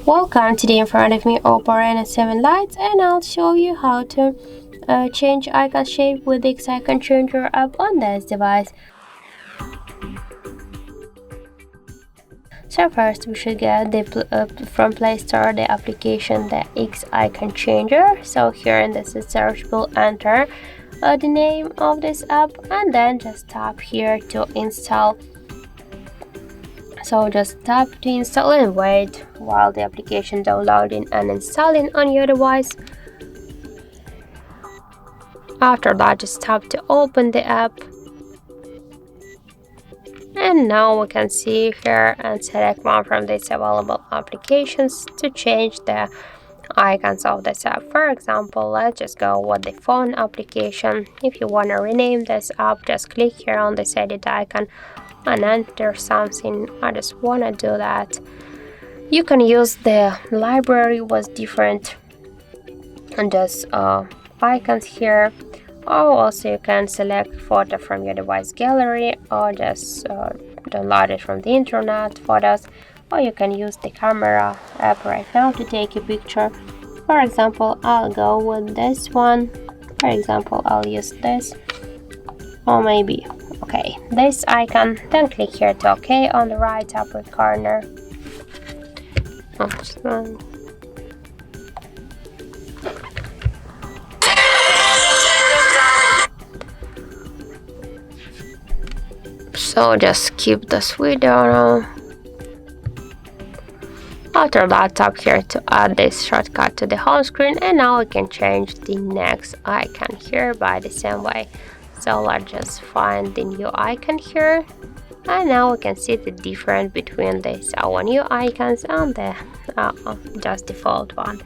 Welcome, today in front of me Oppo Reno7 Lite, and I'll show you how to change icon shape with the icon changer app on this device. So first we should get from Play Store the application, the X icon changer. So here in this search we'll enter the name of this app and then just tap here to install. So just tap to install and wait while the application downloading and installing on your device. After that, just tap to open the app. And now we can see here and select one from these available applications to change the icons of this app. For example, let's just go with the phone application. If you want to rename this app, just click here on this edit icon and enter something. I just want to do that. You can use the library with different and just icons here, or also you can select photo from your device gallery or just download it from the internet photos, or you can use the camera app right now to take a picture. For example, I'll go with this one. For example, I'll use this, or maybe okay, this icon, then click here to OK on the right upper corner. So just keep this video now. After that, tap here to add this shortcut to the home screen, and now we can change the next icon here by the same way. So let's just find the new icon here, and now we can see the difference between these our new icons and the just default one.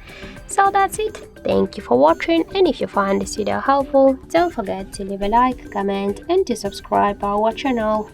So that's it. Thank you for watching, and if you find this video helpful, don't forget to leave a like, comment and to subscribe our channel.